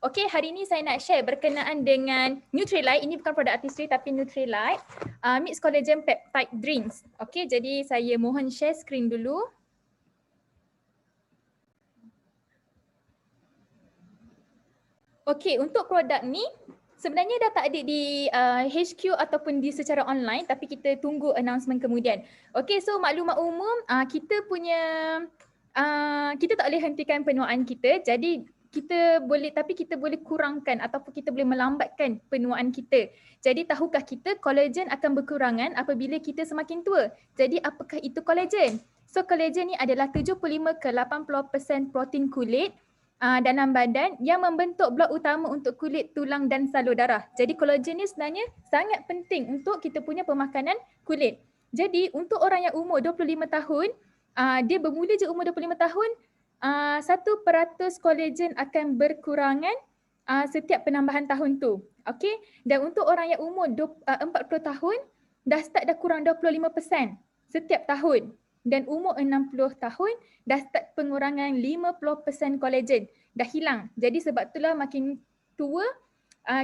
Okey, hari ini saya nak share berkenaan dengan Nutrilite. Ini bukan produk artistry tapi Nutrilite Mixed Collagen Peptide Drinks. Okey, jadi saya mohon share screen dulu. Okey, untuk produk ni sebenarnya dah tak ada di HQ ataupun di secara online, tapi kita tunggu announcement kemudian. Okey, so maklumat umum, kita punya kita tak boleh hentikan penuaan kita. Jadi kita boleh kurangkan ataupun kita boleh melambatkan penuaan kita. Jadi tahukah kita kolagen akan berkurangan apabila kita semakin tua. Jadi apakah itu kolagen? So kolagen ni adalah 75 ke 80% protein kulit dalam badan yang membentuk blok utama untuk kulit, tulang dan salur darah. Jadi kolagen ni sebenarnya sangat penting untuk kita punya pemakanan kulit. Jadi untuk orang yang umur 25 tahun, dia bermula je umur 25 tahun, 1% kolagen akan berkurangan setiap penambahan tahun tu. Okey? Dan untuk orang yang umur 40 tahun, dah kurang 25% setiap tahun. Dan umur 60 tahun dah start pengurangan 50% kolagen. Dah hilang. Jadi sebab itulah makin tua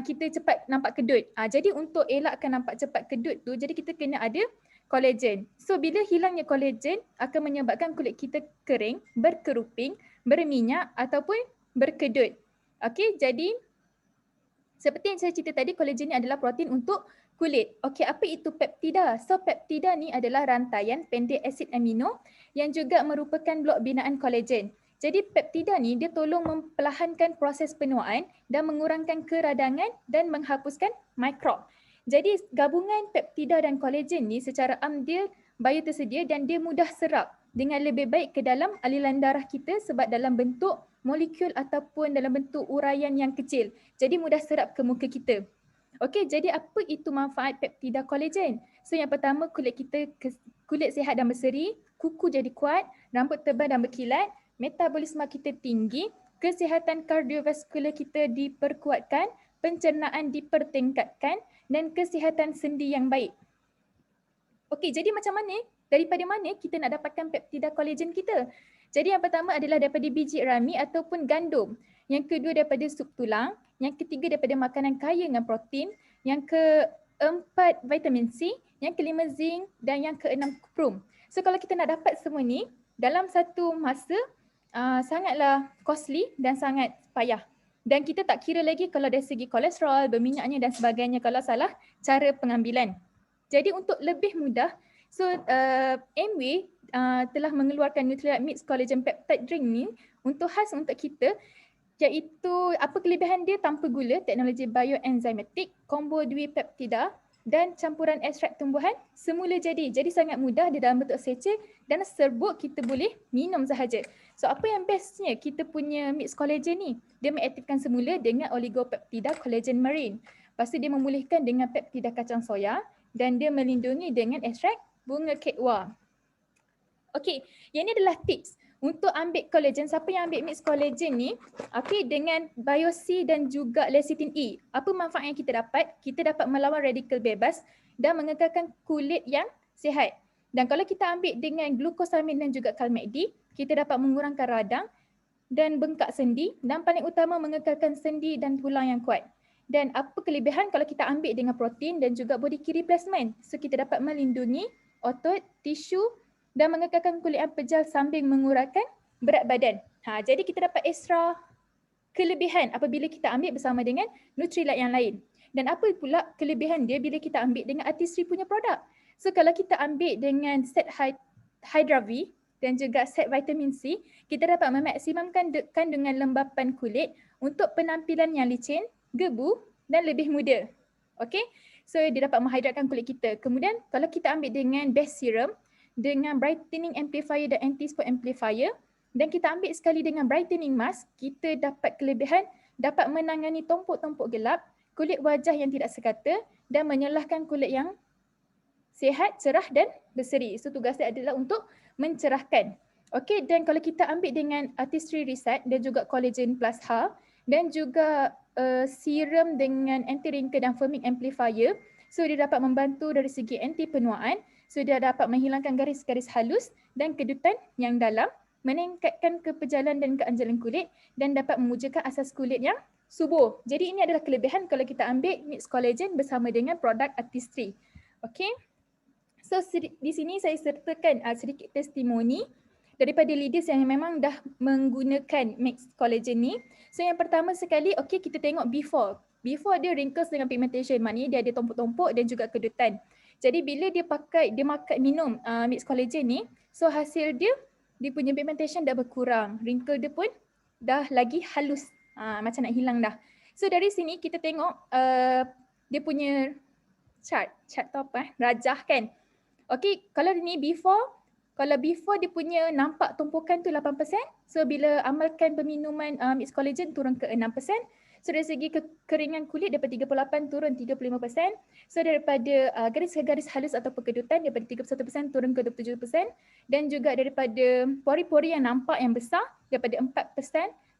kita cepat nampak kedut. Jadi untuk elakkan nampak cepat kedut tu, jadi kita kena ada kolagen. So bila hilangnya kolagen akan menyebabkan kulit kita kering, berkeruping, berminyak ataupun berkedut. Okey, jadi seperti yang saya cerita tadi, kolagen ni adalah protein untuk kulit. Okey, apa itu peptida? So peptida ni adalah rantaian pendek asid amino yang juga merupakan blok binaan kolagen. Jadi peptida ni dia tolong memperlahankan proses penuaan dan mengurangkan keradangan dan menghapuskan mikrob. Jadi gabungan peptida dan kolagen ni secara dia biotersedia dan dia mudah serap dengan lebih baik ke dalam aliran darah kita sebab dalam bentuk molekul ataupun dalam bentuk uraian yang kecil. Jadi mudah serap ke muka kita. Okey, jadi apa itu manfaat peptida kolagen? So yang pertama, kulit sihat dan berseri, kuku jadi kuat, rambut tebal dan berkilat, metabolisme kita tinggi, kesihatan kardiovaskular kita diperkuatkan, pencernaan dipertingkatkan dan kesihatan sendi yang baik. Okey, jadi macam mana? Daripada mana kita nak dapatkan peptida kolagen kita? Jadi yang pertama adalah daripada biji rami ataupun gandum. Yang kedua daripada sup tulang. Yang ketiga daripada makanan kaya dengan protein. Yang keempat vitamin C. Yang kelima zinc dan yang keenam kuprum. So kalau kita nak dapat semua ni dalam satu masa sangatlah costly dan sangat payah. Dan kita tak kira lagi kalau dari segi kolesterol, berminyaknya dan sebagainya kalau salah cara pengambilan. Jadi untuk lebih mudah, so Amway telah mengeluarkan Nutrilite Mixed Collagen Peptide Drink ni khas untuk kita, iaitu apa kelebihan dia? Tanpa gula, teknologi bioenzymatik, combo dwi-peptida dan campuran ekstrak tumbuhan semula jadi. Jadi sangat mudah, dia dalam bentuk sachet dan serbuk kita boleh minum sahaja. So apa yang bestnya kita punya mixed collagen ni? Dia mengaktifkan semula dengan oligopeptida collagen marine. Lepas tu dia memulihkan dengan peptida kacang soya dan dia melindungi dengan ekstrak bunga kekwa. Okey, yang ni adalah tips untuk ambil collagen. Siapa yang ambil mixed collagen ni, okey, dengan Bio-C dan juga lecithin E. Apa manfaat yang kita dapat? Kita dapat melawan radikal bebas dan mengekalkan kulit yang sihat. Dan kalau kita ambil dengan glukosamin dan juga Calmette-D, kita dapat mengurangkan radang dan bengkak sendi dan paling utama mengekalkan sendi dan tulang yang kuat. Dan apa kelebihan kalau kita ambil dengan protein dan juga body key replacement? So kita dapat melindungi otot, tisu dan mengekalkan kulit yang pejal sambil mengurangkan berat badan. Jadi kita dapat ekstra kelebihan apabila kita ambil bersama dengan Nutrilite yang lain. Dan apa pula kelebihan dia bila kita ambil dengan artistry punya produk? So kalau kita ambil dengan set Hydra V dan juga set vitamin C, kita dapat memaksimumkan kandungan lembapan kulit untuk penampilan yang licin, gebu dan lebih muda. Okey? So dia dapat menghidratkan kulit kita. Kemudian kalau kita ambil dengan best serum dengan brightening amplifier dan anti-spot amplifier dan kita ambil sekali dengan brightening mask, kita dapat kelebihan dapat menangani tompok-tompok gelap, kulit wajah yang tidak sekata dan menyelahkan kulit yang sihat, cerah dan berseri. So tugas dia adalah untuk mencerahkan. Okey, dan kalau kita ambil dengan artistry reset dan juga collagen plus H dan juga serum dengan anti wrinkle dan firming amplifier, so dia dapat membantu dari segi anti penuaan, so dia dapat menghilangkan garis-garis halus dan kedutan yang dalam meningkatkan kepejalan dan keanjalan kulit dan dapat memujakan asas kulit yang subur. Jadi ini adalah kelebihan kalau kita ambil mix collagen bersama dengan produk artistry. Okay. So di sini saya sertakan sedikit testimoni daripada leaders yang memang dah menggunakan mix collagen ni. So yang pertama sekali, okay, kita tengok before. Before dia wrinkles dengan pigmentation, maknanya dia ada tumpuk-tumpuk dan juga kedutan. Jadi bila dia minum mix collagen ni, so hasil dia punya pigmentation dah berkurang. Wrinkle dia pun dah lagi halus, macam nak hilang dah. So dari sini kita tengok dia punya chart tu apa rajah kan. Okay, kalau ni before, kalau before dia punya nampak tumpukan tu 8%, so bila amalkan peminuman mix collagen turun ke 6%. So dari segi kekeringan kulit daripada 38 turun 35%. So daripada garis-garis halus atau kedutan daripada 31% turun ke 27%. Dan juga daripada pori-pori yang nampak yang besar daripada 4%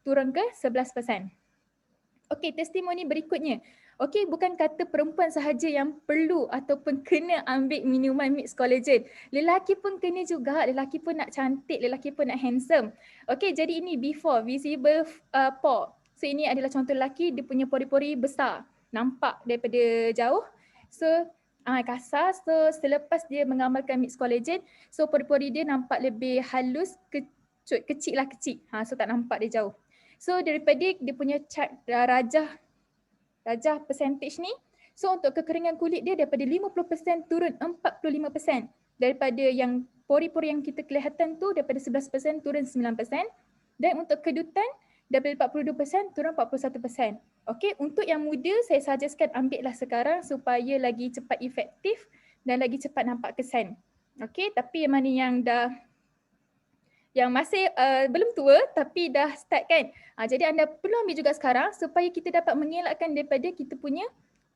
turun ke 11%. Okey, testimoni berikutnya. Okey, bukan kata perempuan sahaja yang perlu ataupun kena ambil minuman mix collagen. Lelaki pun kena juga, lelaki pun nak cantik, lelaki pun nak handsome. Okey, jadi ini before visible pore. So ini adalah contoh lelaki, dia punya pori-pori besar, nampak daripada jauh. So kasar, so selepas dia mengamalkan mix collagen, so pori-pori dia nampak lebih halus, kecut, kecil. So tak nampak dia jauh. So daripada dia punya chart rajah percentage ni, so untuk kekeringan kulit dia daripada 50% turun 45%. Daripada yang pori-pori yang kita kelihatan tu daripada 11% turun 9%. Dan untuk kedutan daripada 42% turun 41%. Okey, untuk yang muda saya suggestkan ambil lah sekarang supaya lagi cepat efektif dan lagi cepat nampak kesan. Okey, tapi yang mana yang masih belum tua tapi dah start kan. Jadi anda perlu ambil juga sekarang supaya kita dapat mengelakkan daripada kita punya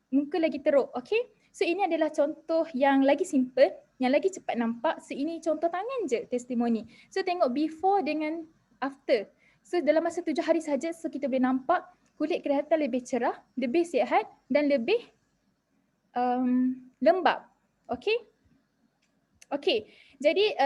muka lagi teruk. Okay. So ini adalah contoh yang lagi simple, yang lagi cepat nampak. So ini contoh tangan je testimoni. So tengok before dengan after. So dalam masa 7 hari saja so kita boleh nampak kulit kelihatan lebih cerah, lebih sihat dan lebih lembap. Okay. Okay, jadi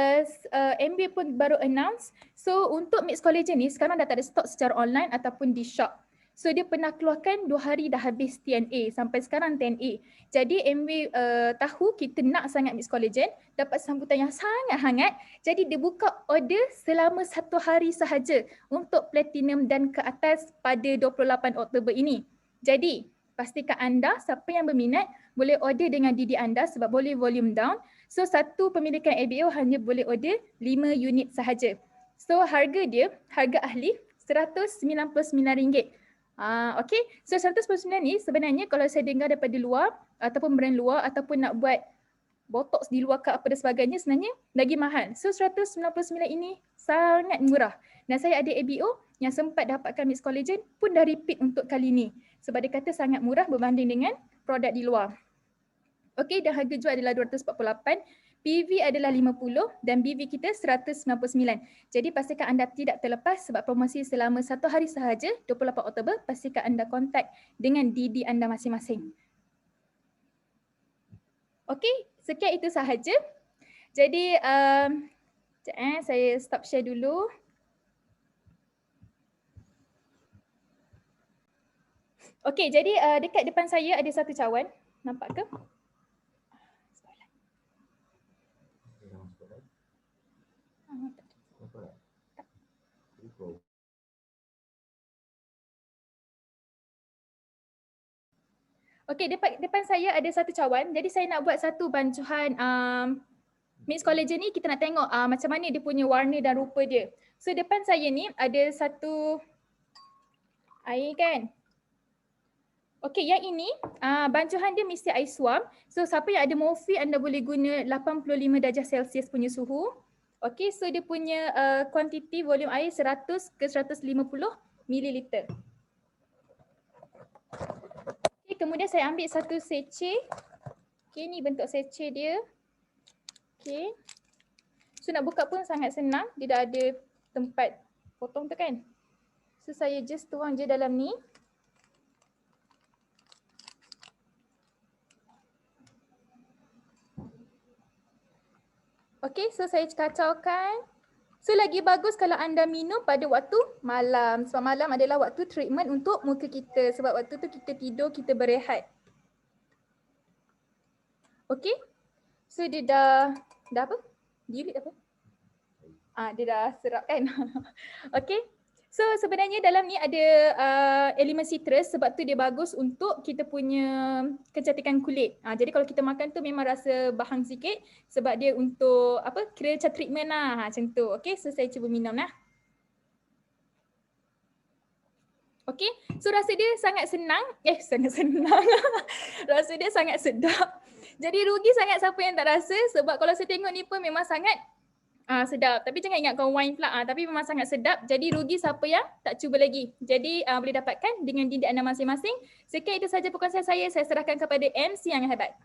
MB pun baru announce. So untuk mix collagen ni sekarang dah tak ada stok secara online ataupun di shop. So dia pernah keluarkan 2 hari dah habis TNA, sampai sekarang TNA. Jadi MB tahu kita nak sangat mix collagen, dapat sambutan yang sangat hangat. Jadi dia buka order selama 1 hari sahaja untuk platinum dan ke atas pada 28 Oktober ini. Jadi pastikan anda siapa yang berminat boleh order dengan DD anda sebab boleh volume down. So satu pemilikan ABO hanya boleh order 5 unit sahaja. So harga dia, harga ahli RM199. Okay, so RM199 ni sebenarnya kalau saya dengar daripada luar ataupun brand luar ataupun nak buat botox di luar ke apa dan sebagainya sebenarnya lagi mahal. So RM199 ini sangat murah. Dan saya ada ABO yang sempat dapatkan mix collagen pun dah repeat untuk kali ni. Sebab dia kata sangat murah berbanding dengan produk di luar. Okey, dan harga jual adalah 248, PV adalah 50 dan BV kita 199. Jadi pastikan anda tidak terlepas sebab promosi selama 1 hari sahaja 28 Oktober, pastikan anda kontak dengan DD anda masing-masing. Okey, sekian itu sahaja. Jadi saya stop share dulu. Okey, jadi dekat depan saya ada satu cawan. Nampak ke? Okey, depan saya ada satu cawan. Jadi saya nak buat satu bancuhan mix collagen ni, kita nak tengok macam mana dia punya warna dan rupa dia. So depan saya ni ada satu air kan. Okey, yang ini bancuhan dia mesti air suam. So siapa yang ada Morphe anda boleh guna 85 darjah Celsius punya suhu. Okey, so dia punya kuantiti volume air 100 ke 150 mililiter. Okay, kemudian saya ambil satu seceh. Okay, ni bentuk seceh dia. Okay. So nak buka pun sangat senang. Dia dah ada tempat potong tu kan. So saya just tuang je dalam ni. Okay, so saya kacaukan. So lagi bagus kalau anda minum pada waktu malam. Sebab malam adalah waktu treatment untuk muka kita. Sebab waktu tu kita tidur, kita berehat. Okay. So dia dah apa? Delete apa? Dia dah serap kan? Okay. So sebenarnya dalam ni ada elemen citrus, sebab tu dia bagus untuk kita punya kecantikan kulit. Jadi kalau kita makan tu memang rasa bahang sikit sebab dia untuk apa, kira macam treatment lah macam tu. Okay, so saya cuba minum lah. Okay, so rasa dia sangat senang. Sangat senang. Rasa dia sangat sedap. Jadi rugi sangat siapa yang tak rasa, sebab kalau saya tengok ni pun memang sangat sedap. Tapi jangan ingatkan wine pula. Tapi memang sangat sedap. Jadi rugi siapa yang tak cuba lagi. Jadi boleh dapatkan dengan dindik anda masing-masing. Sekian itu saja perkongsian saya. Saya serahkan kepada MC yang hebat.